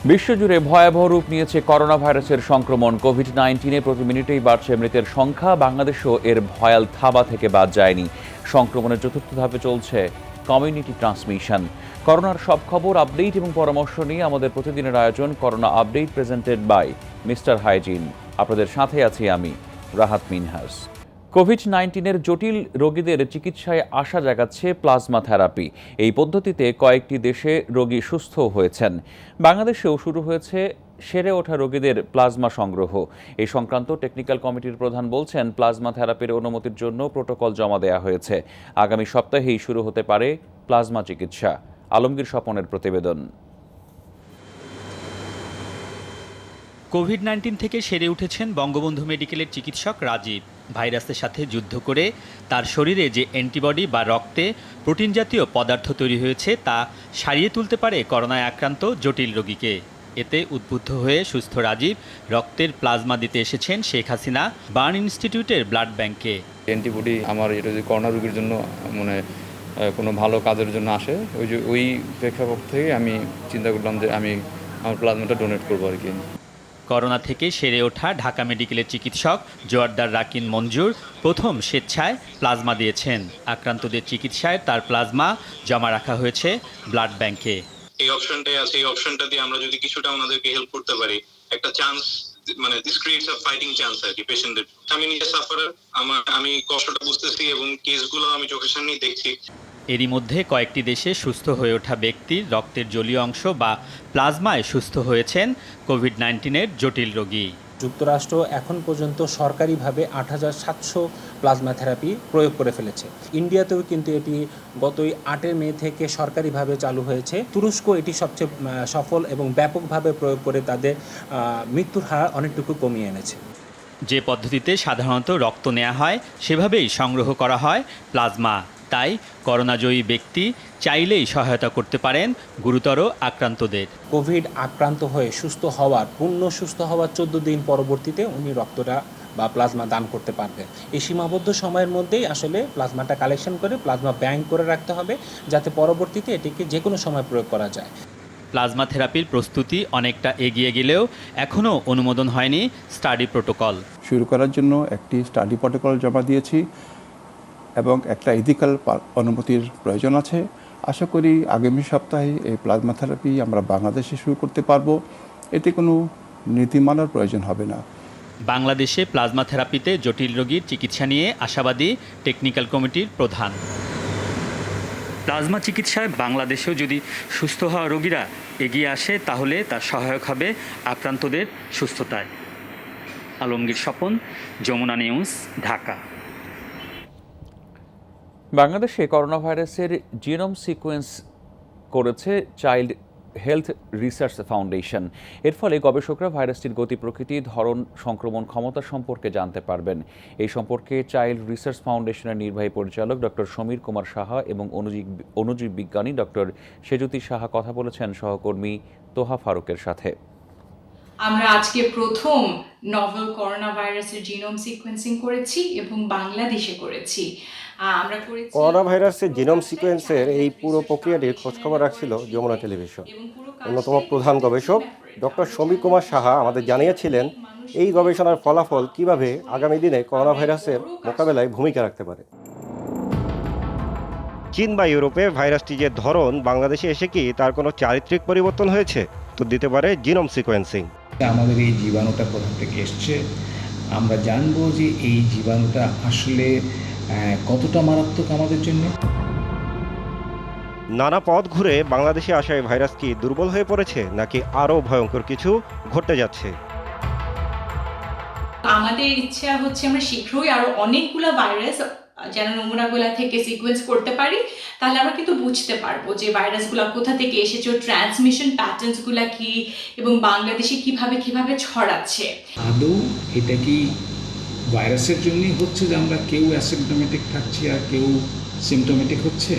বিশ্বজুড়ে ভয়াবহ রূপ নিয়েছে করোনা ভাইরাসের সংক্রমণ। কোভিড-19-এ প্রতি মিনিটেই বাড়ছে মৃতের সংখ্যা। বাংলাদেশও এর ভয়াল থাবা থেকে বাদ যায়নি। সংক্রমণের চতুর্থ ধাপে চলছে কমিউনিটি ট্রান্সমিশন। করোনার সব খবর, আপডেট এবং পরামর্শ নিয়ে আমাদের প্রতিদিনের আয়োজন corona update, presented by mister hygiene. আপনাদের সাথে আছি আমি, রাহাত মিনহাস। কোভিড-19-এর জটিল রোগীদের চিকিৎসায় আশা জাগাচ্ছে প্লাজমা থেরাপি। এই পদ্ধতিতে কয়েকটি দেশে রোগী সুস্থ হয়েছেন। বাংলাদেশেও শুরু হয়েছে সেরে ওঠা রোগীদের প্লাজমা সংগ্রহ। এই সংক্রান্ত টেকনিক্যাল কমিটির প্রধান বলছেন, প্লাজমা থেরাপির অনুমতির জন্য প্রোটোকল জমা দেওয়া হয়েছে। আগামী সপ্তাহেই শুরু হতে পারে প্লাজমা চিকিৎসা। আলমগীর স্বপনের প্রতিবেদন। কোভিড-19 থেকে সেরে উঠেছেন বঙ্গবন্ধু মেডিকেলের চিকিৎসক রাজীব। ভাইরাসের সাথে যুদ্ধ করে তার শরীরে যে অ্যান্টিবডি বা রক্তে প্রোটিন জাতীয় পদার্থ তৈরি হয়েছে তা সারিয়ে তুলতে পারে করোনায় আক্রান্ত জটিল রোগীকে। এতে উদ্বুদ্ধ হয়ে সুস্থ রাজীব রক্তের প্লাজমা দিতে এসেছেন শেখ হাসিনা বার্ন ইনস্টিটিউটের ব্লাড ব্যাংকে। অ্যান্টিবডি আমার এটা যদি করোনা রোগীর জন্য কোনো ভালো কাজের জন্য আসে, ওই প্রেক্ষাপট থেকে আমি চিন্তা করলাম যে আমি আমার প্লাজমাটা ডোনেট করবো আর কি। করোনা থেকে সেরে ওঠা ঢাকা মেডিকেলের চিকিৎসক জোয়ারদার রাকিন মঞ্জুর প্রথম স্বেচ্ছায় প্লাজমা দিয়েছেন। আক্রান্তদের চিকিৎসায় তার প্লাজমা জমা রাখা হয়েছে ব্লাড ব্যাংকে। এই অপশনটাই আছে, এই অপশনটা দিয়ে আমরা যদি কিছুটা ওনাদেরকে হেল্প করতে পারি, একটা chance, this creates a fighting chance আর কি পেশেন্টদের। আমি নিজে সাফারার, আমি কষ্টটা বুঝতেছি এবং কেসগুলো আমি চোখের সামনেই দেখছি। এরই মধ্যে কয়েকটি দেশে সুস্থ হয়ে ওঠা ব্যক্তির রক্তের জলীয় অংশ বা প্লাজমায় সুস্থ হয়েছেন কোভিড-19-এর জটিল রোগী। যুক্তরাষ্ট্র এখন পর্যন্ত সরকারিভাবে ৮৭০০ প্লাজমা থেরাপি প্রয়োগ করে ফেলেছে। ইন্ডিয়াতেও কিন্তু এটি গত ৮ মে থেকে সরকারিভাবে চালু হয়েছে। তুরস্ক এটি সবচেয়ে সফল এবং ব্যাপকভাবে প্রয়োগ করে তাদের মৃত্যুর হার অনেকটুকু কমিয়ে এনেছে। যে পদ্ধতিতে সাধারণত রক্ত নেওয়া হয় সেভাবেই সংগ্রহ করা হয় প্লাজমা। তাই করোনাজয়ী ব্যক্তি চাইলেই সহায়তা করতে পারেন গুরুতর আক্রান্তদের। কোভিড আক্রান্ত হয়ে পূর্ণ সুস্থ হওয়ার ১৪ দিন পরবর্তীতে উনি রক্তটা বা প্লাজমা দান করতে পারবেন। এই সীমাবদ্ধ সময়ের মধ্যেই আসলে প্লাজমাটা কালেকশন করে প্লাজমা ব্যাংক করে রাখতে হবে, যাতে পরবর্তীতে এটিকে যে কোনো সময় প্রয়োগ করা যায়। প্লাজমা থেরাপির প্রস্তুতি অনেকটা এগিয়ে গেলেও এখনও অনুমোদন হয়নি স্টাডি প্রোটোকল। শুরু করার জন্য একটি স্টাডি প্রোটোকল জমা দিয়েছি এবং একটা ইথিক্যাল অনুমতির প্রয়োজন আছে। আশা করি আগামী সপ্তাহে এই প্লাজমা থেরাপি আমরা বাংলাদেশে শুরু করতে পারবো। এতে কোনো নীতিমালার প্রয়োজন হবে না। বাংলাদেশে প্লাজমা থেরাপিতে জটিল রোগীর চিকিৎসা নিয়ে আশাবাদী টেকনিক্যাল কমিটির প্রধান। প্লাজমা চিকিৎসায় বাংলাদেশেও যদি সুস্থ হওয়া রোগীরা এগিয়ে আসে তাহলে তার সহায়ক হবে আক্রান্তদের সুস্থতায়। আলমগীর স্বপন, যমুনা নিউজ, ঢাকা। বাংলাদেশে করোনা ভাইরাসের জিনোম সিকোয়েন্স করেছে চাইল্ড হেলথ রিসার্চ ফাউন্ডেশন। এর ফলে গবেষকরা ভাইরাসটির গতি, প্রকৃতি, ধরন, সংক্রমণ ক্ষমতা সম্পর্কে জানতে পারবেন। এই সম্পর্কে চাইল্ড রিসার্চ ফাউন্ডেশনের নির্বাহী পরিচালক ডক্টর সমীর কুমার সাহা এবং অণুজীব বিজ্ঞানী ডক্টর সেজুতি সাহা কথা বলেছেন সহকর্মী তোহা ফারুকের সাথে। আমরা আজকে প্রথম নভেল করোনা ভাইরাসের জিনোম সিকোয়েন্সিং করেছি এবং বাংলাদেশে করেছি। করোনা ভাইরাসের জিনোম সিকোয়েন্সের এই পুরো প্রক্রিয়াটির খোঁজখবর রাখছিল যমুনা টেলিভিশন। অন্যতম প্রধান গবেষক ডক্টর সমীর কুমার সাহা আমাদের জানিয়েছিলেন এই গবেষণার ফলাফল কিভাবে আগামী দিনে করোনা ভাইরাসের মোকাবেলায় ভূমিকা রাখতে পারে। চীন বা ইউরোপে ভাইরাসটি যে ধরন বাংলাদেশে এসে কি তার কোনো চারিত্রিক পরিবর্তন হয়েছে? তো দিতে পারে জিনোম সিকোয়েন্সিং। আমাদের এই জীবাণুটা কোথা থেকে এসছে, আমরা জানবো যে এই জীবাণুটা আসলে কতটা মারাত্মক আমাদের জন্য। নানা পথ ঘুরে বাংলাদেশে আসা এই ভাইরাস কি দুর্বল হয়ে পড়েছে নাকি আরও ভয়ঙ্কর কিছু ঘটতে যাচ্ছে? আমাদের ইচ্ছা হচ্ছে আমরা শীঘ্রই আরো অনেকগুলো ভাইরাস যেন নমুনাগুলা থেকে সিকোয়েন্স করতে পারি, তাহলে আমরা কিন্তু বুঝতে পারবো যে ভাইরাসগুলো কোথা থেকে এসেছে, ট্রান্সমিশন প্যাটার্নসগুলো কি এবং বাংলাদেশে কিভাবে ছড়াচ্ছে। আদৌ এটা কি ভাইরাসের জন্যই হচ্ছে যে আমরা কেউ অ্যাসিম্পটোমেটিক থাকছি আর কেউ সিমটোমেটিক হচ্ছে,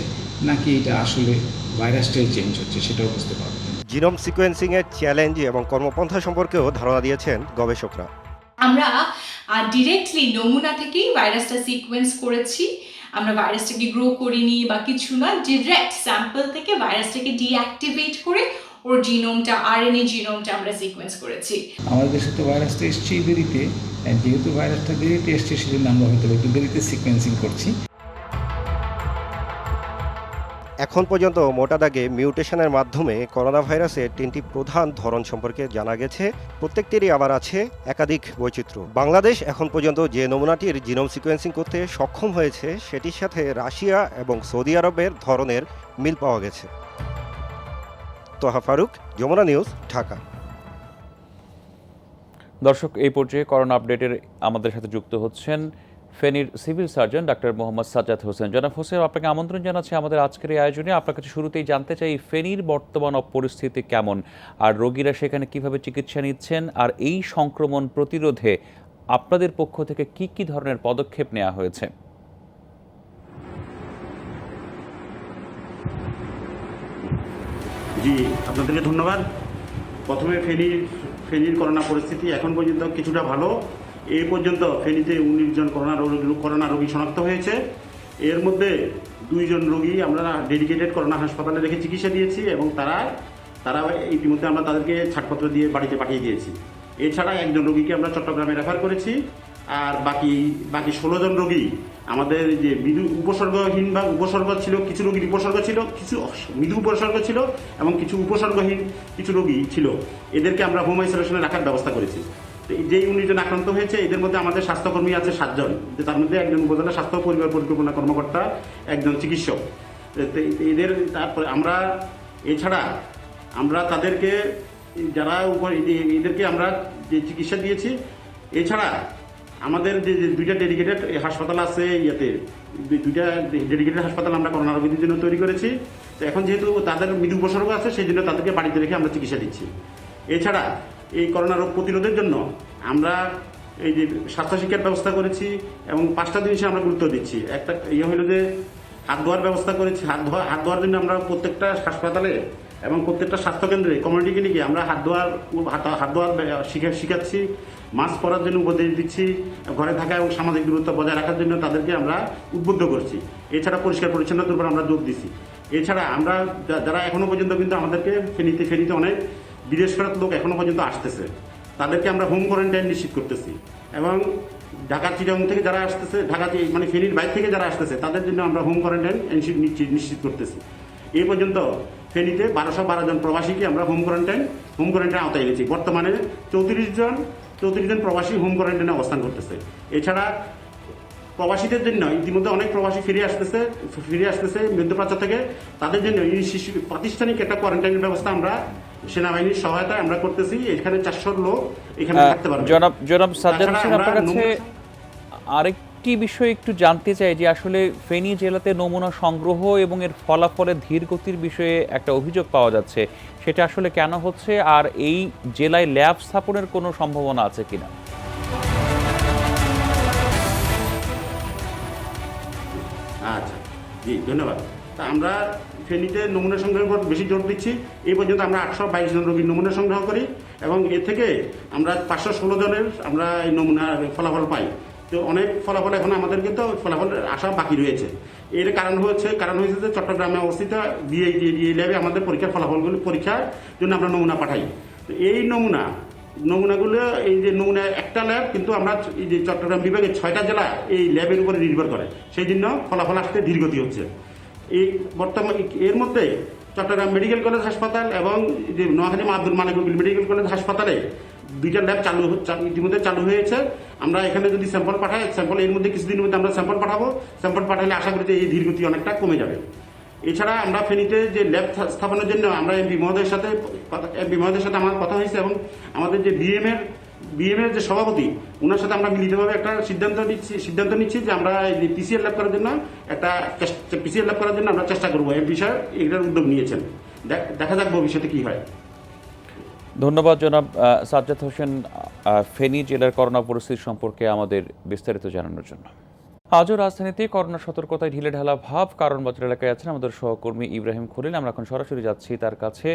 নাকি এটা আসলে ভাইরাসটাই চেঞ্জ হচ্ছে, সেটাও বুঝতে পারবো। জিনোম সিকোয়েন্সিংয়ের চ্যালেঞ্জ এবং কর্মপন্থা সম্পর্কেও ধারণা দিয়েছেন গবেষকরা। আমরা ডিরেক্টলি নমুনা থেকেই ভাইরাসটা সিকোয়েন্স করেছি। আমরা ভাইরাসটাকে গ্রো করিনি বা কিছু না, ডিরেক্ট স্যাম্পল থেকে ভাইরাসটাকে ডিঅ্যাক্টিভেট করে ওর জিনোমটা আরএনএ জিনোমটা আমরা সিকোয়েন্স করেছি। আমাদের দেশে তো ভাইরাসটা এসছে দেরিতে, যেহেতু ভাইরাসটা দেরিতে এসছে সেজন্য আমরা হয়তো একটু দেরিতে সিকোয়েন্সিং করছি। এখন পর্যন্ত মোটা দাগে মিউটেশনের মাধ্যমে করোনা ভাইরাসের 3টি প্রধান ধরন সম্পর্কে জানা গেছে। প্রত্যেকটিরই আবার আছে একাধিক বৈচিত্র্য। বাংলাদেশ এখন পর্যন্ত যে নমুনাটির জিনোম সিকোয়েন্সিং করতে সক্ষম হয়েছে সেটির সাথে রাশিয়া এবং সৌদি আরবের ধরনের মিল পাওয়া গেছে। তোহা ফারুক, যমুনা নিউজ, ঢাকা। দর্শক, এই পর্যায়ে করোনা আপডেটের আমাদের সাথে যুক্ত হচ্ছেন ফেনীর civil surgeon doctor Mohammad Sajjad Hossain. জনাব হোসেন, আপনাকে আমন্ত্রণ জানাচ্ছি আমাদের আজকের এই আয়োজনে। আপনার কাছে শুরুতেই জানতে চাই ফেনীর বর্তমান পরিস্থিতি কেমন, আর রোগীরা সেখানে কিভাবে চিকিৎসা নিচ্ছেন, আর এই সংক্রমণ প্রতিরোধে আপনাদের পক্ষ থেকে কি কি ধরনের পদক্ষেপ নেওয়া হয়েছে? জি, আপনাদেরকে ধন্যবাদ। প্রথমে ফেনীর করোনা পরিস্থিতি এখন পর্যন্ত কিছুটা ভালো। এই পর্যন্ত ফেনীতে 19 জন করোনা রোগী শনাক্ত হয়েছে। এর মধ্যে 2 জন রোগী আমরা ডেডিকেটেড করোনা হাসপাতালে রেখে চিকিৎসা দিয়েছি এবং তারা ইতিমধ্যে আমরা তাদেরকে ছাড়পত্র দিয়ে বাড়িতে পাঠিয়ে দিয়েছি। এছাড়া 1 জন রোগীকে আমরা চট্টগ্রামে রেফার করেছি। আর বাকি 16 জন রোগী আমাদের যে মৃদু উপসর্গহীন বা উপসর্গ ছিল, কিছু রোগীর উপসর্গ ছিল, কিছু মৃদু উপসর্গ ছিল এবং কিছু উপসর্গহীন কিছু রোগী ছিল, এদেরকে আমরা হোম আইসোলেশনে রাখার ব্যবস্থা করেছি। যেই 19 জন আক্রান্ত হয়েছে এদের মধ্যে আমাদের স্বাস্থ্যকর্মী আছে 7 জন, তার মধ্যে 1 জন উপজেলা স্বাস্থ্য পরিবার পরিকল্পনা কর্মকর্তা, 1 জন চিকিৎসক। তারপরে এছাড়া আমরা তাদেরকে এদেরকে আমরা যে চিকিৎসা দিয়েছি। এছাড়া আমাদের যে 2টা ডেডিকেটেড হাসপাতাল আছে, 2টা ডেডিকেটেড হাসপাতাল আমরা করোনা রোগীদের জন্য তৈরি করেছি। তো এখন যেহেতু তাদের মৃদু উপসর্গ আছে সেই জন্য তাদেরকে বাড়িতে রেখে আমরা চিকিৎসা দিচ্ছি। এছাড়া এই করোনা রোগ প্রতিরোধের জন্য আমরা এই যে স্বাস্থ্য শিক্ষার ব্যবস্থা করেছি এবং 5টা জিনিসে আমরা গুরুত্ব দিচ্ছি। একটা হলো যে হাত ধোয়ার ব্যবস্থা করেছি। হাত ধোয়ার জন্য আমরা প্রত্যেকটা হাসপাতালে এবং প্রত্যেকটা স্বাস্থ্যকেন্দ্রে কমিউনিটি ক্লিনিকে আমরা হাত ধোয়ার শিখাচ্ছি। মাস্ক পরার জন্য উপদেশ দিচ্ছি। ঘরে থাকা এবং সামাজিক দূরত্ব বজায় রাখার জন্য তাদেরকে আমরা উদ্বুদ্ধ করছি। এছাড়া পরিষ্কার পরিচ্ছন্নতার উপর আমরা জোর দিচ্ছি। এছাড়া আমরা যারা এখনো পর্যন্ত কিন্তু আমাদেরকে ফেনীতে অনেক বিদেশ ফেরত লোক এখনো পর্যন্ত আসতেছে, তাদেরকে আমরা হোম কোয়ারেন্টাইন নিশ্চিত করতেছি। এবং ঢাকা চিটাগং থেকে যারা আসতেছে, মানে ফেনীর বাইরে থেকে যারা আসতেছে তাদের জন্য আমরা হোম কোয়ারেন্টাইন নিশ্চিত করতেছি। এই পর্যন্ত ফেনীতে 1212 জন প্রবাসীকে আমরা হোম কোয়ারেন্টাইন আওতায় এনেছি। বর্তমানে 34 জন প্রবাসী হোম কোয়ারেন্টাইনে অবস্থান করতেছে। এছাড়া প্রবাসীদের জন্য ইতিমধ্যে অনেক প্রবাসী ফিরে আসতেছে মধ্যপ্রাচ্য থেকে। তাদের জন্য প্রাতিষ্ঠানিক একটা কোয়ারেন্টাইনের ব্যবস্থা আমরা সেনাবাহিনীর সহায়তায় আমরা করতেছি। এখানে 400 লোক এখানে থাকতে পারবে। জনাব সাজ্জাদ হোসেন, আপনার কাছে আরেকটি বিষয় একটু জানতে চাই যে আসলে ফেনী জেলাতে নমুনা সংগ্রহ এবং এর ফলাফলের ধীর গতির বিষয়ে একটা অভিযোগ পাওয়া যাচ্ছে, সেটা আসলে কেন হচ্ছে, আর এই জেলায় ল্যাব স্থাপনের কোনো সম্ভাবনা আছে কিনা? আচ্ছা, জি, ধন্যবাদ। তা আমরা ফেনীতে নমুনা সংগ্রহের উপর বেশি জোর দিচ্ছি। এই পর্যন্ত আমরা 822 জন রোগীর নমুনা সংগ্রহ করি এবং এর থেকে আমরা 516 জনের আমরা এই নমুনার ফলাফল পাই। তো অনেক ফলাফল এখন আমাদেরকে তো ফলাফল আসা বাকি রয়েছে। এর কারণ হয়েছে যে চট্টগ্রামে অবস্থিত বিআইটি ল্যাবে আমাদের পরীক্ষার জন্য আমরা নমুনা পাঠাই। তো এই নমুনাগুলো এই যে নমুনা একটা ল্যাব, কিন্তু আমরা এই যে চট্টগ্রাম বিভাগের 6টা জেলা এই ল্যাবের উপরে নির্ভর করে, সেই জন্য ফলাফল আসতে ধীরগতি হচ্ছে। এই বর্তমান এর মধ্যে চট্টগ্রাম মেডিকেল কলেজ হাসপাতাল এবং যে নোয়াখালী আব্দুল মালিক মেডিকেল কলেজ হাসপাতালে 2টা ল্যাব ইতিমধ্যে চালু হয়েছে। আমরা এখানে যদি স্যাম্পল পাঠাই, এর মধ্যে কিছুদিনের মধ্যে আমরা স্যাম্পল পাঠাবো। স্যাম্পল পাঠালে আশা করি যে এই ধীরগতি অনেকটা কমে যাবে। এছাড়া আমরা ফেনীতে যে ল্যাব স্থাপনের জন্য আমরা এমপি মহোদয়ের সাথে আমার কথা হয়েছে এবং আমাদের যে বিএমএর যে সভাপতি, ওনার সাথে আমরা মিলিতভাবে একটা সিদ্ধান্ত নিচ্ছি যে আমরা এই পিসিআর ল্যাব করার জন্য আমরা চেষ্টা করবো। এই বিষয়ে এটার উদ্যোগ নিয়েছেন, দেখা যাক ভবিষ্যতে কি হয়। ধন্যবাদ জনাব সাজ্জাদ হোসেন, ফেনী জেলার করোনা পরিস্থিতি সম্পর্কে আমাদের বিস্তারিত জানানোর জন্য। আজও রাজধানীতে করোনা সতর্কতায় ঢিলেঢালা ভাব। কারণ বাজার এলাকায় আছেন আমাদের সহকর্মী ইব্রাহিম খলিল। আমরা এখন সরাসরি যাচ্ছি তার কাছে।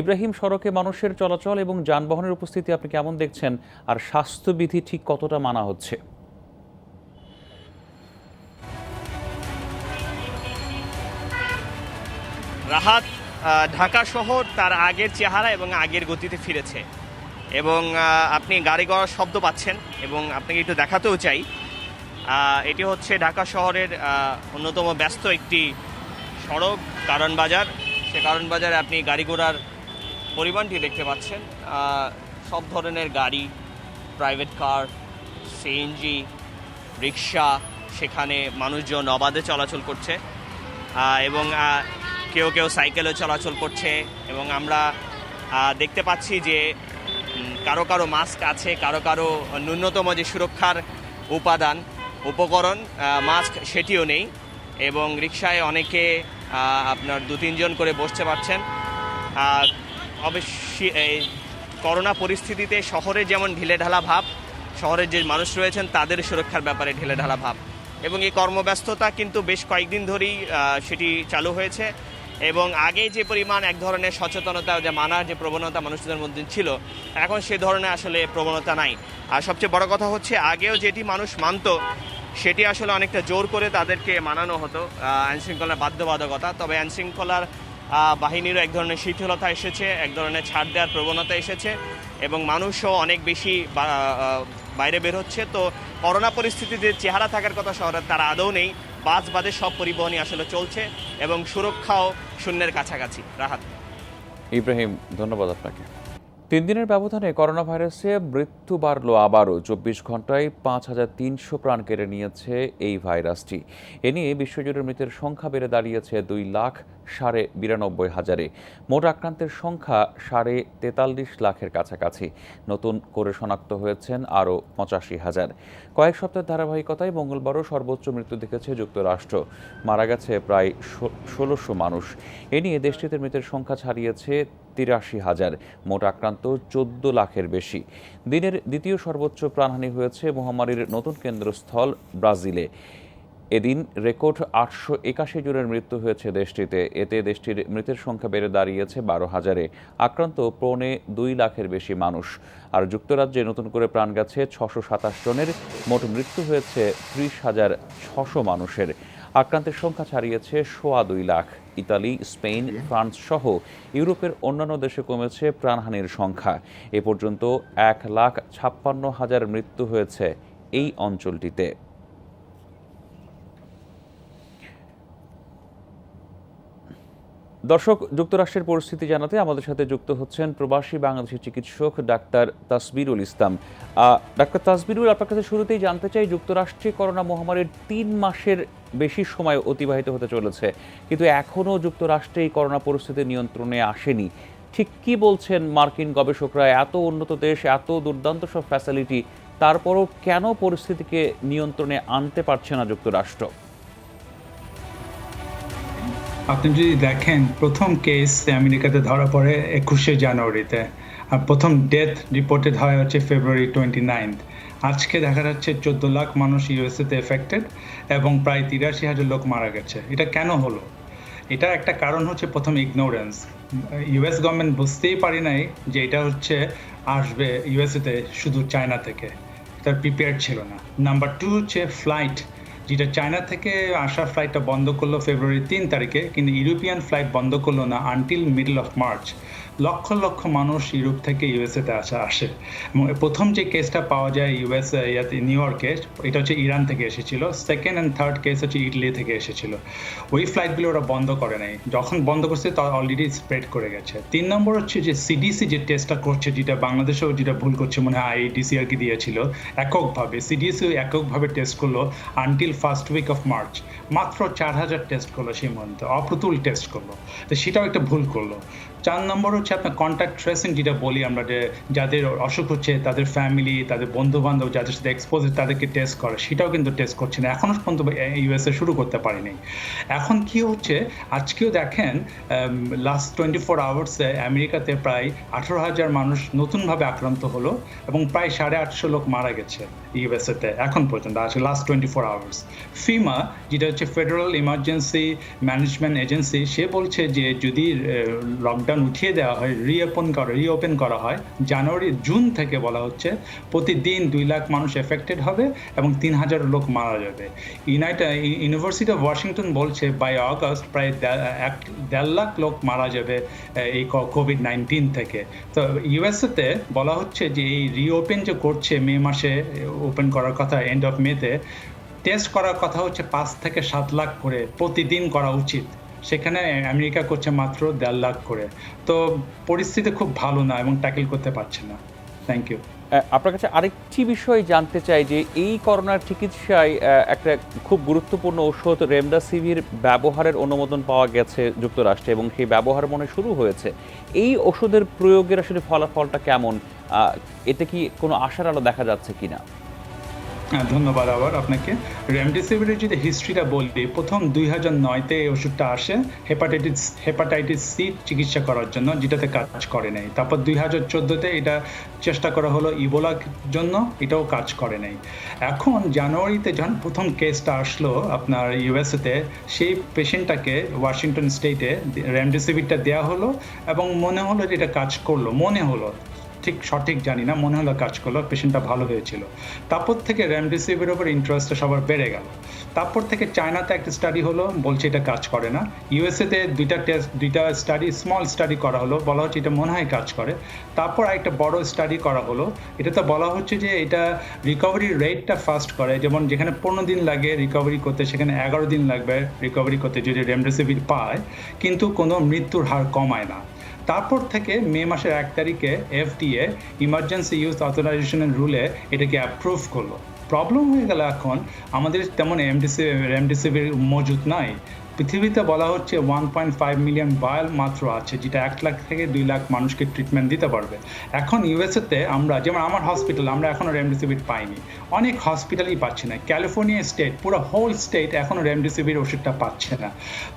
ইব্রাহিম, সড়কে মানুষের চলাচল এবং যানবাহনের উপস্থিতি আপনি কেমন দেখছেন, আর স্বাস্থ্যবিধি ঠিক কতটা মানা হচ্ছে? রাহাত, ঢাকা শহর তার আগের চেহারা এবং আগের গতিতে ফিরেছে এবং আপনি গাড়ি ঘোড়ার শব্দ পাচ্ছেন এবং আপনাকে একটু দেখাতেও চাই। এটি হচ্ছে ঢাকা শহরের অন্যতম ব্যস্ত একটি সড়ক কারণ বাজার। সে কারণ বাজারে আপনি গাড়ি ঘোড়ার পরিমাণটি দেখতে পাচ্ছেন। সব ধরনের গাড়ি, প্রাইভেট কার, সিএনজি, রিক্সা, সেখানে মানুষজন অবাধে চলাচল করছে এবং কেউ কেউ সাইকেলও চলাচল করছে এবং আমরা দেখতে পাচ্ছি যে কারো কারো মাস্ক আছে, কারো কারো ন্যূনতম যে সুরক্ষার উপকরণ মাস্ক সেটিও নেই এবং রিক্সায় অনেকে আপনার 2-3 জন করে বসতে পারছেন। অবশ্যই এই করোনা পরিস্থিতিতে শহরে যেমন ঢিলেঢালা ভাব, শহরের যে মানুষ রয়েছেন তাদের সুরক্ষার ব্যাপারে ঢিলেঢালা ভাব এবং এই কর্মব্যস্ততা কিন্তু বেশ কয়েকদিন ধরেই সেটি চালু হয়েছে এবং আগে যে পরিমাণ এক ধরনের সচেতনতা, যে মানার যে প্রবণতা মানুষদের মধ্যে ছিল, এখন সে ধরনের আসলে প্রবণতা নাই। আর সবচেয়ে বড় কথা হচ্ছে আগেও যেটি মানুষ মানত সেটি আসলে অনেকটা জোর করে তাদেরকে মানানো হতো, আইনশৃঙ্খলার বাধ্যবাধকতা। তবে আইনশৃঙ্খলার বাহিনীরও এক ধরনের শিথিলতা এসেছে, এক ধরনের ছাড় দেওয়ার প্রবণতা এসেছে এবং মানুষও অনেক বেশি বাইরে বের হচ্ছে। তো করোনা পরিস্থিতিতে চেহারা থাকার কথা শহরে তার আদৌ নেই। বাস বাদে সব পরিবহনই আসলে চলছে এবং সুরক্ষাও শূন্যের কাছাকাছি। রাহাত। ইব্রাহিম, ধন্যবাদ আপনাকে। 3 দিনের ব্যবধানে করোনা ভাইরাসে মৃত্যু বাড়ল আবারও। 24 ঘন্টায় 5,300 প্রাণ কেড়ে নিয়েছে এই ভাইরাসটি। এ নিয়ে বিশ্বজুড়ে মৃতের সংখ্যা বেড়ে দাঁড়িয়েছে 2,92,500-এ। মোট আক্রান্তের সংখ্যা 43,500,000-এর কাছাকাছি। নতুন করে শনাক্ত হয়েছেন আরও 85,000। কয়েক সপ্তাহের ধারাবাহিকতায় মঙ্গলবারও সর্বোচ্চ মৃত্যু দেখেছে যুক্তরাষ্ট্র। মারা গেছে প্রায় 1,600 মানুষ। এ নিয়ে দেশটিতে মৃতের সংখ্যা ছাড়িয়েছে 83,000। মোট আক্রান্ত 14 লাখের বেশি। দিনের দ্বিতীয় সর্বোচ্চ প্রাণহানি হয়েছে মহামারীর নতুন কেন্দ্রস্থল ব্রাজিলে। এদিন রেকর্ড 881 জনের মৃত্যু হয়েছে দেশটিতে। এতে দেশটির মৃতের সংখ্যা বেড়ে দাঁড়িয়েছে 12,000-এ। আক্রান্ত 2.25 লাখের বেশি মানুষ। আর যুক্তরাজ্যে নতুন করে প্রাণ গেছে 627 জনের। মোট মৃত্যু হয়েছে 30,600 মানুষের। আক্রান্তের সংখ্যা ছাড়িয়েছে 2.25 লাখ। ইতালি, স্পেন, ফ্রান্স সহ ইউরোপের অন্যান্য দেশে কমেছে প্রাণহানির সংখ্যা। এ পর্যন্ত 1,56,000 মৃত্যু হয়েছে এই অঞ্চলটিতে। দর্শক, যুক্তরাষ্ট্রের পরিস্থিতি জানাতে আমাদের সাথে যুক্ত হচ্ছেন প্রবাসী বাংলাদেশি চিকিৎসক ডাক্তার তাসবিরুল ইসলাম। ডাক্তার তাসবিরুল, আপনার কাছে শুরুতেই জানতে চাই, যুক্তরাষ্ট্রে করোনা মহামারীর 3 মাসের বেশি সময় অতিবাহিত হতে চলেছে, কিন্তু এখনও যুক্তরাষ্ট্রে এই করোনা পরিস্থিতি নিয়ন্ত্রণে আসেনি। ঠিক কি বলছেন মার্কিন গবেষকরা? এত উন্নত দেশ, এত দুর্দান্ত সব ফ্যাসিলিটি, তারপরও কেন পরিস্থিতিকে নিয়ন্ত্রণে আনতে পারছে না যুক্তরাষ্ট্র? আপনি যদি দেখেন, প্রথম কেস আমেরিকাতে ধরা পড়ে 21শে জানুয়ারিতে, আর প্রথম ডেথ রিপোর্টেড হয় হচ্ছে ফেব্রুয়ারি 29। আজকে দেখা যাচ্ছে 14 লাখ মানুষ ইউএসএতে এফেক্টেড এবং প্রায় 83,000 লোক মারা গেছে। এটা কেন হলো? এটা একটা কারণ হচ্ছে প্রথম ইগনোরেন্স। ইউএস গভর্নমেন্ট বুঝতেই পারি নাই যে এটা হচ্ছে আসবে ইউএসএতে শুধু চায়না থেকে, এটা প্রিপেয়ার ছিল না। নাম্বার 2 হচ্ছে ফ্লাইট, যেটা চায়না থেকে আসা ফ্লাইটটা বন্ধ করলো ফেব্রুয়ারি 3 তারিখে, কিন্তু ইউরোপিয়ান ফ্লাইট বন্ধ করলো না until middle of March. Lakh lakh মানুষ ইউরোপ থেকে ইউএসএতে আসে। এবং প্রথম যে কেসটা পাওয়া যায় নিউ ইয়র্কে, এটা হচ্ছে ইরান থেকে এসেছিল। সেকেন্ড অ্যান্ড থার্ড কেস হচ্ছে ইটালি থেকে এসেছিল। ওই ফ্লাইটগুলো ওরা বন্ধ করে নাই, যখন বন্ধ করছে তারা অলরেডি স্প্রেড করে গেছে। 3 নম্বর হচ্ছে যে সিডিসি যে টেস্টটা করছে, যেটা বাংলাদেশেও যেটা ভুল করছে মনে হয় আইডিসি আর কি দিয়েছিল এককভাবে, সিডিসি এককভাবে টেস্ট করলো until first week of March. মাত্র 4,000 টেস্ট করলো সেই মধ্যে, অপ্রতুল টেস্ট করলো। তো সেটাও একটা ভুল করলো। 4 নম্বর হচ্ছে আপনার কন্ট্যাক্ট ট্রেসিং, যেটা বলি আমরা, যে যাদের অসুখ হচ্ছে তাদের ফ্যামিলি, তাদের বন্ধু বান্ধব যাদের সাথে এক্সপোজ তাদেরকে টেস্ট করে, সেটাও কিন্তু টেস্ট করছে না এখনও পর্যন্ত ইউএসএ শুরু করতে পারেনি। এখন কি হচ্ছে, আজকেও দেখেন লাস্ট 24 আওয়ার্সে আমেরিকাতে প্রায় 18,000 মানুষ নতুনভাবে আক্রান্ত হলো এবং প্রায় 850 লোক মারা গেছে ইউএসএতে এখন পর্যন্ত, আজকে লাস্ট 24 আওয়ার্স। ফিমা, যেটা হচ্ছে ফেডারেল ইমার্জেন্সি ম্যানেজমেন্ট এজেন্সি, সে বলছে যে যদি লকডাউন লকডাউন উঠিয়ে দেওয়া হয়, রিওপেন করা হয়, জুন থেকে বলা হচ্ছে প্রতিদিন 2 লাখ মানুষ এফেক্টেড হবে এবং 3,000 লোক মারা যাবে। ইউনিভার্সিটি অফ ওয়াশিংটন বলছে বাই অগস্ট প্রায় 1.5 লাখ লোক মারা যাবে এই কোভিড-19 থেকে। তো ইউএসএতে বলা হচ্ছে যে এই রিওপেন যে করছে মে মাসে ওপেন করার কথা, এন্ড অফ মেতে, টেস্ট করার কথা হচ্ছে 5 থেকে 7 লাখ করে প্রতিদিন করা উচিত। সেখানে আমেরিকা করছে মাত্র 1.5 লাখ করে। তো পরিস্থিতি খুব ভালো না এবং ট্যাকেল করতে পারছে না। Thank you. আপনার কাছে আরেকটি বিষয় জানতে চাই যে এই করোনার চিকিৎসায় একটা খুব গুরুত্বপূর্ণ ঔষধ রেমডেসিভির ব্যবহারের অনুমোদন পাওয়া গেছে যুক্তরাষ্ট্রে এবং সেই ব্যবহার মনে শুরু হয়েছে। এই ওষুধের প্রয়োগের আসলে ফলাফলটা কেমন, এতে কি কোনো আশার আলো দেখা যাচ্ছে কিনা? ধন্যবাদ আবার আপনাকে। রেমডেসিভিরের যদি হিস্ট্রিটা বলি, প্রথম 2009-তে এই ওষুধটা আসে হেপাটাইটিস সি চিকিৎসা করার জন্য, যেটাতে কাজ করে নাই। তারপর 2014-তে এটা চেষ্টা করা হলো ইবোলার জন্য, এটাও কাজ করে নাই। এখন জানুয়ারিতে যখন প্রথম কেসটা আসলো আপনার ইউএসএতে, সেই পেশেন্টটাকে ওয়াশিংটন স্টেটে রেমডেসিভিরটা দেওয়া হলো এবং মনে হলো যে এটা কাজ করলো, মনে হলো, ঠিক সঠিক জানি না, মনে হলো কাজ করলো, পেশেন্টটা ভালো হয়েছিল। তারপর থেকে রেমডেসিভির ওপর ইন্টারেস্টটা সবার বেড়ে গেল। তারপর থেকে চায়নাতে একটা স্টাডি হলো, বলছে এটা কাজ করে না। ইউএসএতে দুইটা স্মল স্টাডি করা হলো, বলা হচ্ছে এটা মনে হয় কাজ করে। তারপর একটা বড় স্টাডি করা হলো, এটাতে বলা হচ্ছে যে এটা রিকভারি রেটটা ফাস্ট করে, যেমন যেখানে 15 দিন লাগে রিকভারি করতে, সেখানে 11 দিন লাগবে রিকভারি করতে যদি রেমডেসিভির পায়, কিন্তু কোনো মৃত্যুর হার কমায় না। তারপর থেকে মে মাসের 1 তারিখে FDA ইমার্জেন্সি ইউজ অথরাইজেশনের রুলে এটাকে অ্যাপ্রুভ করলো। প্রবলেম হয়ে গেল এখন আমাদের তেমন রেমডেসিভির মজুদ নাই। পৃথিবীতে বলা হচ্ছে 1.5 মিলিয়ন ভায়াল মাত্র আছে, যেটা 1 লাখ থেকে 2 লাখ মানুষকে ট্রিটমেন্ট দিতে পারবে। এখন ইউএসএতে আমরা, যেমন আমার হসপিটাল, আমরা এখনও রেমডেসিভির পাইনি, অনেক হসপিটালই পাচ্ছে না। ক্যালিফোর্নিয়া স্টেট, পুরো হোল স্টেট এখনও রেমডেসিভির ওষুধটা পাচ্ছে না।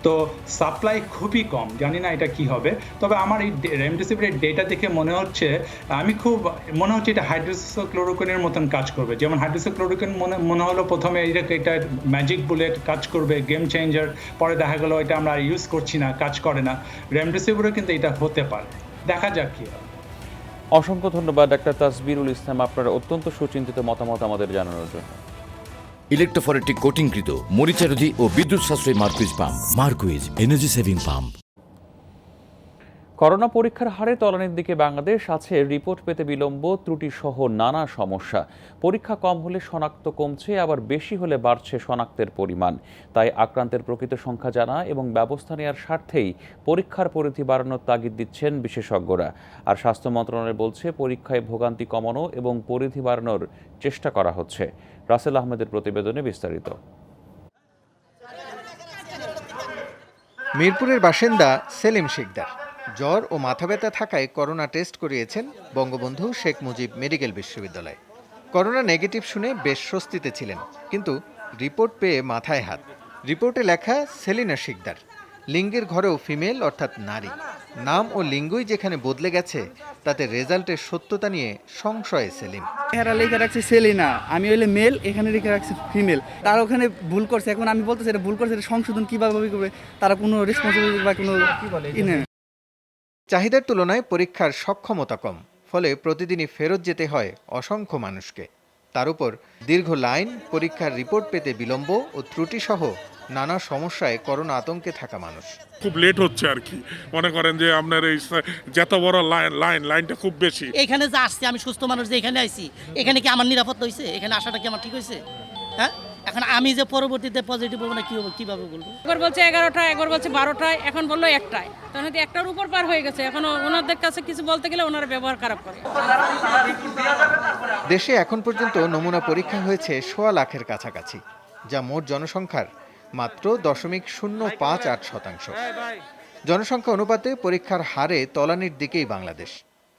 তো সাপ্লাই খুবই কম, জানি না এটা কি হবে। তবে আমার এই রেমডেসিভিরের ডেটা দেখে মনে হচ্ছে এটা হাইড্রোক্সিক্লোরোকুইনের মতন কাজ করবে। যেমন হাইড্রোক্সিক্লোরোকুইন মনে হলো প্রথমে এটা ম্যাজিক বুলেট, কাজ করবে, গেম চেঞ্জার, পরে দেখা গেল এটা আমরা ইউজ করছি না, কাজ করে না। রেমডেসিভিরও কিন্তু এটা হতে পারে, দেখা যাক কি হয়। অসংখ্য ধন্যবাদ ডাক্তার তাসবিরুল ইসলাম, আপনার অত্যন্ত সুচিন্তিত মতামত আমাদের জানানোর জন্য। ইলেকট্রোফরেটিক কোটিংকৃত মরিচারোধী ও বিদ্যুৎ সাশ্রয়ী Marquis pump. Marquis energy saving pump. Corona পরীক্ষার হারে তলানির দিকে বাংলাদেশ, আছে রিপোর্ট পেতে বিলম্ব, ত্রুটি সহ নানা সমস্যা। পরীক্ষা কম হলে শনাক্ত কমছে, আবার বেশি হলে বাড়ছে শনাক্তের পরিমাণ। তাই আক্রান্তের প্রকৃত সংখ্যা জানা এবং ব্যবস্থা নেওয়ার স্বার্থেই পরীক্ষার পরিধি বাড়ানোর তাগিদ দিচ্ছেন বিশেষজ্ঞরা। আর স্বাস্থ্য মন্ত্রণালয় বলছে পরীক্ষায় ভোগান্তি কমানো এবং পরিধি বাড়ানোর চেষ্টা করা হচ্ছে। রাসেল আহমেদের প্রতিবেদনে বিস্তারিত। মিরপুরের বাসিন্দা সেলিম শিকদার জ্বর ও মাথা ব্যথা থাকায় করোনা টেস্ট করিয়েছেন বঙ্গবন্ধু শেখ মুজিব মেডিকেল বিশ্ববিদ্যালয়ে। করোনা নেগেটিভ শুনে বেশ স্বস্তিতে ছিলেন, কিন্তু রিপোর্ট পেয়ে মাথায় হাত। রিপোর্টে লেখা সেলিনা শিকদার, লিঙ্গের ঘরেও ফিমেল অর্থাৎ নারী। নাম ও লিঙ্গই যেখানে বদলে গেছে, তাতে রেজাল্টের সত্যতা নিয়ে সংশয়ে সেলিম। এরা লিখে রাখছে সেলিনা, আমি হইলে মেল, এখানে লিখে রাখছে ফিমেল। তারা ওখানে ভুল করছে, এখন আমি বলতেছি এটা ভুল করছে, এটা সংশোধন কিভাবে করবে, তারা কোনো রেসপন্সিবিলিটি বা কোনো চাহিদার তুলনায় পরীক্ষার সক্ষমতা কম, ফলে প্রতিদিনই ফেরত যেতে হয় অসংখ্য মানুষকে। তার উপর দীর্ঘ লাইন, পরীক্ষার রিপোর্ট পেতে বিলম্ব ও ত্রুটি সহ নানা সমস্যায় করোনা আতঙ্কে থাকা মানুষ। খুব লেট হচ্ছে আর কি, মনে করেন যে আপনার এই যত বড় লাইনটা খুব বেশি। এখানে যে আসছি আমি সুস্থ মানুষ, যে এখানে আইছি, এখানে কি আমার নিরাপত্তা হয়েছে? এখানে আসাটা কি আমার ঠিক হয়েছে? হ্যাঁ, এখন আমি যে পরবর্তীতে পজিটিভ হবো না কি হবে, কিভাবে বলবো? একবার বলছে 11টা, একবার বলছে 12টায়, এখন বললো 1টায়। তখন হয়তো 1টার উপর পার হয়ে গেছে। এখন ওনাদের কাছে কিছু বলতে গেলে ওনারা ব্যবহার খারাপ করে। দেশে এখন পর্যন্ত নমুনা পরীক্ষা হয়েছে 1.25 লাখের কাছাকাছি, যা মোট জনসংখ্যার মাত্র 0.058%। জনসংখ্যা অনুপাতে পরীক্ষার হারে তলানির দিকেই বাংলাদেশ।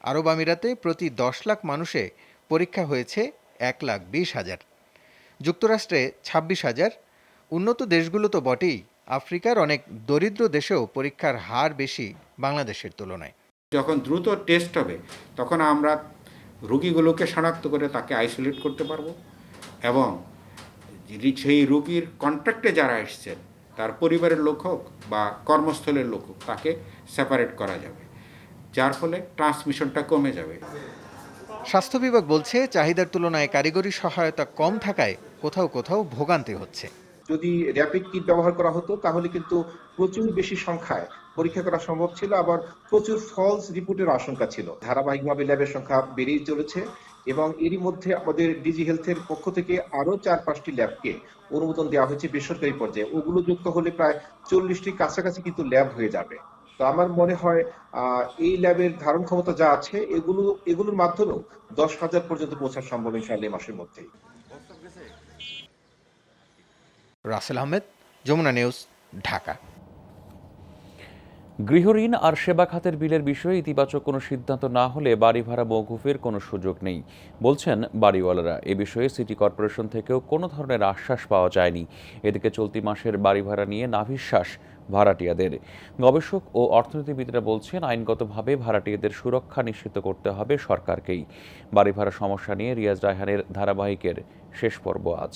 আরব আমিরাতে প্রতি 10 লাখ মানুষে পরীক্ষা হয়েছে 1,20,000, যুক্তরাষ্ট্রে 26,000। উন্নত দেশগুলো তো বটেই, আফ্রিকার অনেক দরিদ্র দেশেও পরীক্ষার হার বেশি বাংলাদেশের তুলনায়। যখন দ্রুত টেস্ট হবে, তখন আমরা রোগীগুলোকে শনাক্ত করে তাকে আইসোলেট করতে পারবো, এবং সেই রোগীর কন্ট্যাক্টে যারা এসছেন, তার পরিবারের লোক হোক বা কর্মস্থলের লোক হোক, তাকে সেপারেট করা যাবে। যার ফলে ট্রান্সমিশনটা কমে যাবে। স্বাস্থ্য বিভাগ বলছে চাহিদার তুলনায় কারিগরি সহায়তা কম থাকায় কোথাও কোথাও ভোগান্তি হচ্ছে। যদি র্যাপিড কিট ব্যবহার করা হতো তাহলে কিন্তু প্রচুর বেশি সংখ্যায় পরীক্ষা করা সম্ভব ছিল, আবার প্রচুর ফলস রিপোর্টের আশঙ্কা ছিল। ধারাবাহিকভাবে ল্যাবের সংখ্যা বেড়েই চলেছে এবং এরই মধ্যে আমাদের ডিজি হেলথের পক্ষ থেকে আরো 4-5টি ল্যাবকে অনুমোদন দেওয়া হয়েছে বেসরকারি পর্যায়ে। ওগুলো যুক্ত হলে প্রায় 40টির কাছাকাছি কিন্তু ল্যাব হয়ে যাবে। তো আমার মনে হয় এই ল্যাবের ধারণ ক্ষমতা যা আছে এগুলোর মাধ্যমেও 10,000 পর্যন্ত পৌঁছা সম্ভব ইনশাআল্লাহ এই মাসের মধ্যেই। রাসেল আহমেদ, যমুনা নিউজ, ঢাকা। গৃহঋণ আর সেবা খাতের বিলের বিষয়ে ইতিবাচক কোনো সিদ্ধান্ত না হলে বাড়ি ভাড়া মওকুফের কোনো সুযোগ নেই বলছেন বাড়িওয়ালারা। এ বিষয়ে সিটি কর্পোরেশন থেকেও কোনো ধরনের আশ্বাস পাওয়া যায়নি। এদিকে চলতি মাসের বাড়ি ভাড়া নিয়ে নাভিশ্বাস ভাড়াটিয়াদের। গবেষক ও অর্থনীতিবিদরা বলছেন আইনগতভাবে ভাড়াটিয়াদের সুরক্ষা নিশ্চিত করতে হবে সরকারকেই। বাড়ি ভাড়া সমস্যা নিয়ে রিয়াজ রায়হানের ধারাবাহিকের শেষ পর্ব আজ।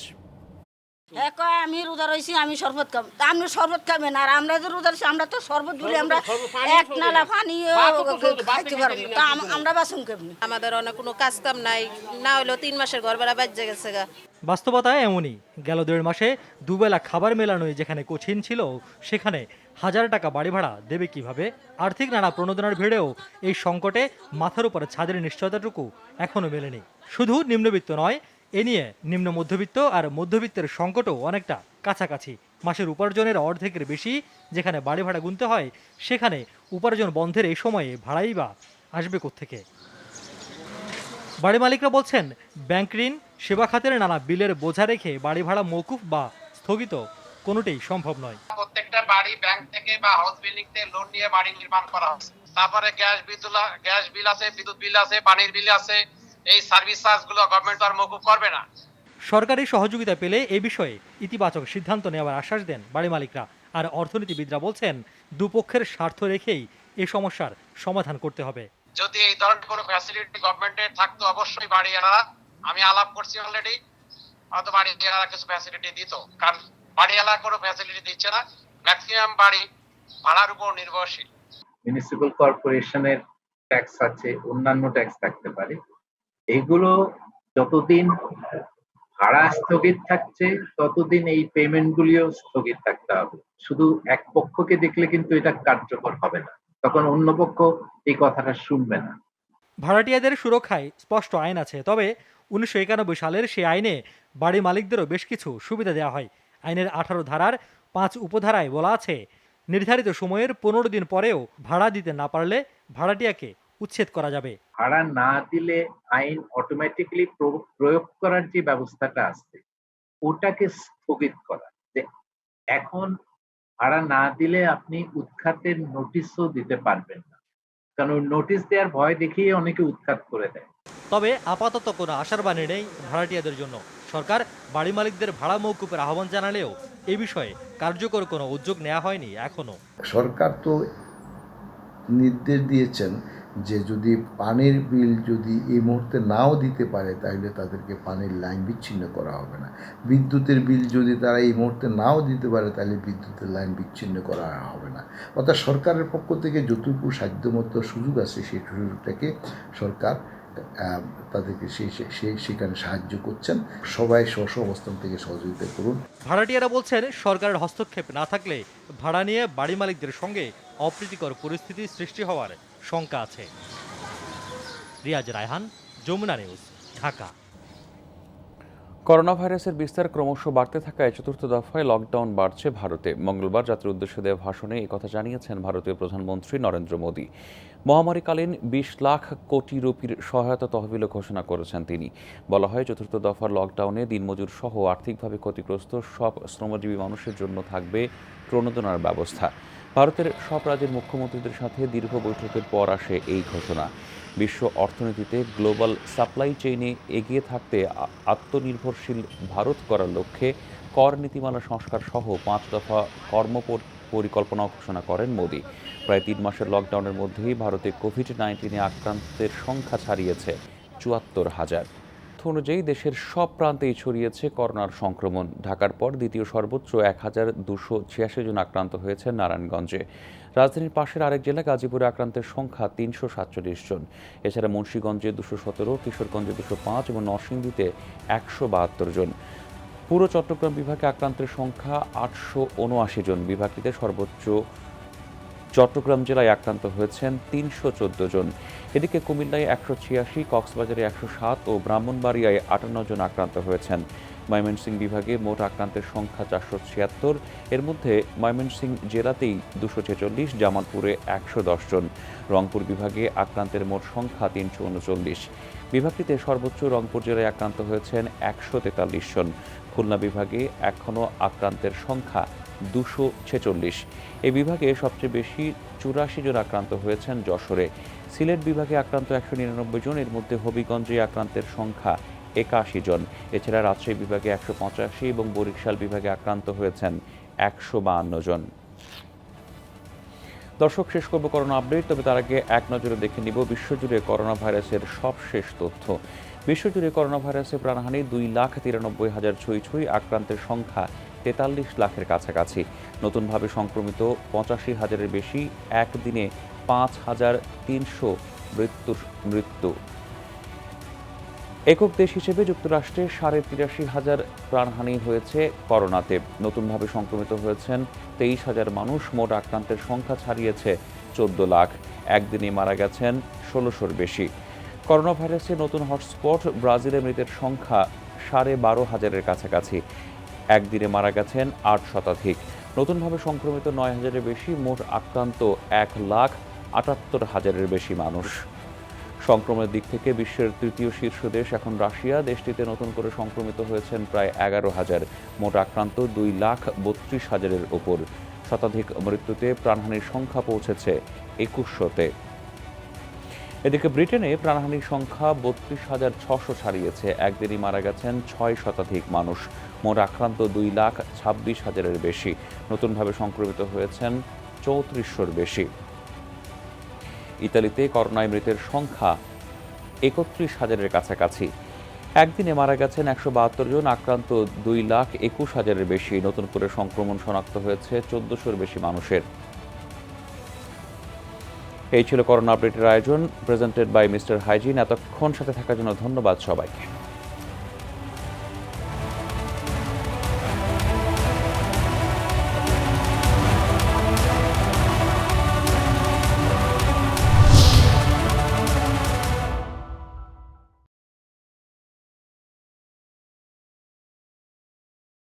আমি রোজা রয়েছি, আমি শরবত খাব, আপনি শরবত খাবেন আর আমরা যে রোজা রয়েছি আমরা তো শরবত দিলে আমরা এক নালা পানি খাইতে পারবো, তা আমরা বাসন কেমনি? আমাদের অনেক কোনো কাজ কাম নাই, না হলেও 3 মাসের ঘর ভাড়া বাজে গেছে গা। বাস্তবতা এমনই। গেল 1.5 মাসে দুবেলা খাবার মেলানোই যেখানে কঠিন ছিল, সেখানে 1000 টাকা বাড়ি ভাড়া দেবে কিভাবে? আর্থিক নানা প্রণোদনার ভিড়েও এই সংকটে মাথার উপরে ছাদের নিশ্চয়তাটুকু এখনো মেলেনি। শুধু নিম্নবিত্ত নয়, এ নিয়ে নিম্ন মধ্যবিত্ত আর মধ্যবিত্তের সংকটও অনেকটা কাছাকাছি। মাসের উপার্জনের অর্ধেকের বেশি যেখানে বাড়ি ভাড়া গুনতে হয়, সেখানে উপার্জন বন্ধের এই সময়ে ভাড়াই বা আসবে কোত্থেকে? বাড়ি মালিকরা বলছেন ব্যাংক ঋণ, সেবা খাতের নানা বিলের বোঝা রেখে বাড়ি ভাড়া মওকুফ বা স্থগিত কোনোটাই সম্ভব নয়। প্রত্যেকটা বাড়ি ব্যাংক থেকে বা হাউস বিল্ডিং থেকে লোন নিয়ে বাড়ি নির্মাণ করা হচ্ছে। তারপরে গ্যাস বিল আছে, বিদ্যুৎ বিল আছে, পানির বিল আছে। এই সার্ভিস চার্জগুলো গভর্নমেন্ট আর মওকুফ করবে না। সরকারি সহযোগিতা পেলে এই বিষয়ে ইতিবাচক সিদ্ধান্ত নেওয়ার আশ্বাস দেন বাড়ি মালিকরা। আর অর্থনীতিবিদরা বলছেন দুপক্ষের স্বার্থ রেখেই এই সমস্যার সমাধান করতে হবে। যদি এই ধরনের কোনো ফ্যাসিলিটি গভর্নমেন্টের থাকতো অবশ্যই বাড়িওয়ালারা, আমি আলাপ করছি অলরেডি, হয়তো বাড়িওয়ালারা কিছু ফ্যাসিলিটি দিত, কারণ বাড়িওয়ালা কোনো ফ্যাসিলিটি দিচ্ছে না। ম্যাক্সিমাম বাড়ি ভাড়ার উপর নির্ভরশীল। মিউনিসিপ্যাল কর্পোরেশনের ট্যাক্স আছে, অন্যান্য ট্যাক্স থাকতে পারে। এইগুলো যতদিন ভাড়া স্থগিত থাকছে ততদিন এই পেমেন্টগুলিও স্থগিত থাকতে হবে। শুধু এক পক্ষকে দেখলে কিন্তু এটা কার্যকর হবে না, তখন অন্য পক্ষ এই কথাটা শুনবে না। ভাড়াটিয়াদের সুরক্ষায় স্পষ্ট আইন আছে, তবে 1991 সালের সেই আইনে বাড়ি মালিকদেরও বেশ কিছু সুবিধা দেওয়া হয়। আইনের 18 ধারার 5 উপধারায় বলা আছে, নির্ধারিত সময়ের 15 দিন পরেও ভাড়া দিতে না পারলে ভাড়াটিয়াকে উচ্ছেদ করা যাবে। ভাড়া না দিলে আইন অটোমেটিক্যালি প্রয়োগ করার যে ব্যবস্থাটা আছে ওটাকে স্থগিত করা, যে এখন ভাড়া না দিলে আপনি উৎখাতের নোটিশও দিতে পারবেন না, কারণ নোটিশ দেওয়ার ভয় দেখিয়ে অনেকে উৎখাত করে দেয়। তবে আপাতত কোনো আশার বাণী নেই ভাড়াটিয়াদের জন্য। সরকার বাড়ি মালিকদের ভাড়া মওকুফের আহ্বান জানালেও এই বিষয়ে কার্যকর কোনো উদ্যোগ নেওয়া হয়নি এখনো। সরকার তো নির্দেশ দিয়েছেন যে যদি পানির বিল যদি এই মুহূর্তে নাও দিতে পারে তাহলে তাদেরকে পানির লাইন বিচ্ছিন্ন করা হবে না। বিদ্যুতের বিল যদি তারা এই মুহূর্তে নাও দিতে পারে তাহলে বিদ্যুতের লাইন বিচ্ছিন্ন করা হবে না। অর্থাৎ সরকারের পক্ষ থেকে যতটুকু সাধ্যমতো সুযোগ আছে সেই সুযোগটাকে সরকার তাদেরকে সেখানে সাহায্য করছেন। সবাই স্ব অবস্থান থেকে সহযোগিতা করুন। ভাড়াটিয়ারা বলছেন সরকারের হস্তক্ষেপ না থাকলে ভাড়া নিয়ে বাড়ি মালিকদের সঙ্গে অপ্রীতিকর পরিস্থিতি সৃষ্টি হওয়ার শঙ্কা আছে। রিয়াজ রায়হান, যমুনা নিউজ, ঢাকা। করোনা ভাইরাসের বিস্তার ক্রমশ বাড়তে থাকায় চতুর্থ দফায় লকডাউন বাড়ছে ভারতে। মঙ্গলবার জাতির উদ্দেশ্যে দেওয়া ভাষণে একথা জানিয়েছেন ভারতীয় প্রধানমন্ত্রী নরেন্দ্র মোদী। মহামারীকালীন 20 লাখ কোটি রুপির সহায়তা তহবিল ঘোষণা করেছেন তিনি। বলা হয় চতুর্থ দফার লকডাউনে দিনমজুর সহ আর্থিকভাবে ক্ষতিগ্রস্ত সব শ্রমজীবী মানুষের জন্য থাকবে প্রণোদনার ব্যবস্থা। ভারতের সব রাজ্যের মুখ্যমন্ত্রীদের সাথে দীর্ঘ বৈঠকের পর আসে এই ঘোষণা। বিশ্ব অর্থনীতিতে গ্লোবাল সাপ্লাই চেইনে এগিয়ে থাকতে আত্মনির্ভরশীল ভারত করার লক্ষ্যে কর নীতিমালা সংস্কার সহ 5 দফা পরিকল্পনা ঘোষণা করেন মোদী। প্রায় 3 মাসের লকডাউনের মধ্যেই ভারতে কোভিড-19 আক্রান্তের সংখ্যা ছাড়িয়েছে 74,000। অনুযায়ী দেশের সব প্রান্তেই ছড়িয়েছে করোনার সংক্রমণ। ঢাকার পর দ্বিতীয় সর্বোচ্চ 1,286 জন আক্রান্ত হয়েছেন নারায়ণগঞ্জে। রাজধানীর পাশের আরেক জেলা গাজীপুরে আক্রান্তের সংখ্যা ৩৪৭ জন। এছাড়া মুন্সিগঞ্জে 217, কিশোরগঞ্জে 205 এবং নরসিংদীতে 172 জন। পুরো চট্টগ্রাম বিভাগে আক্রান্তের সংখ্যা 879 জন। বিভাগটিতে সর্বোচ্চ চট্টগ্রাম জেলায় আক্রান্ত হয়েছেন 314 জন। এদিকে কুমিল্লায় 186, কক্সবাজারে 107 ও ব্রাহ্মণবাড়িয়ায় 58 জন আক্রান্ত হয়েছেন। ময়মনসিংহ বিভাগে মোট আক্রান্তের সংখ্যা 476, এর মধ্যে ময়মনসিংহ জেলাতেই 246, জামালপুরে 110 জন। রংপুর বিভাগে আক্রান্তের মোট সংখ্যা 339। বিভাগটিতে সর্বোচ্চ রংপুর জেলায় আক্রান্ত হয়েছেন 143 জন। খুলনা বিভাগে এখনও আক্রান্তের সংখ্যা 246। এই বিভাগে সবচেয়ে বেশি 84 জন আক্রান্ত হয়েছেন যশোরে। সিলেট বিভাগে আক্রান্ত 199 জন, এর মধ্যে হবিগঞ্জে আক্রান্তের সংখ্যা 81 জন। এছাড়া রাজশাহী বিভাগে 185 এবং বরিশাল বিভাগে আক্রান্ত হয়েছেন 152 জন। দর্শক, শেষ করব করোনা আপডেট, তবে তার আগে এক নজরে দেখে নিব বিশ্বজুড়ে করোনা ভাইরাসের সবশেষ তথ্য। বিশ্বজুড়ে করোনা ভাইরাসে প্রাণহানি 2,93,000 ছুঁই, আক্রান্তের সংখ্যা 43 লাখের কাছাকাছি। নতুনভাবে সংক্রমিত 85,000-এর বেশি, একদিনে 5,300 মৃত্যু। একক দেশ হিসেবে যুক্তরাষ্ট্রে 83,500 প্রাণহানি হয়েছে করোনাতে। নতুনভাবে সংক্রমিত হয়েছেন 23,000 মানুষ। মোট আক্রান্তের সংখ্যা ছাড়িয়েছে 14 লাখ। একদিনে মারা গেছেন 1600-র বেশি। করোনা ভাইরাসের নতুন হটস্পট ব্রাজিলে মৃতের সংখ্যা 12,500-এর কাছাকাছি। একদিনে মারা গেছেন 8 শতাধিক। নতুনভাবে সংক্রমিত 9,000-এর বেশি। মোট আক্রান্ত 1,78,000-এর বেশি মানুষ। সংক্রমণের দিক থেকে বিশ্বের তৃতীয় শীর্ষ দেশ এখন রাশিয়া। দেশটিতে নতুন করে সংক্রমিত হয়েছেন প্রায় 11,000। মোট আক্রান্ত 2,32,000-এর ওপর। শতাধিক মৃত্যুতে প্রাণহানির সংখ্যা পৌঁছেছে 2100-তে। এদিকে ব্রিটেনে প্রাণহানির সংখ্যা 32,600 ছাড়িয়েছে। একদিনই মারা গেছেন 6 শতাধিক মানুষ। মোট আক্রান্ত 2,26,000-এর বেশি। নতুনভাবে সংক্রমিত হয়েছেন 3400-র বেশি। ইতালিতে করোনায় মৃতের সংখ্যা 31,000-এর কাছাকাছি। একদিনে মারা গেছেন 172 জন। আক্রান্ত 2,21,000-এর বেশি। নতুন করে সংক্রমণ শনাক্ত হয়েছে 1400-র বেশি মানুষের। এই ছিল করোনা আপডেটের আয়োজন, প্রেজেন্টেড বাই মিস্টার হাইজিন। এতক্ষণ সাথে থাকার জন্য ধন্যবাদ সবাইকে।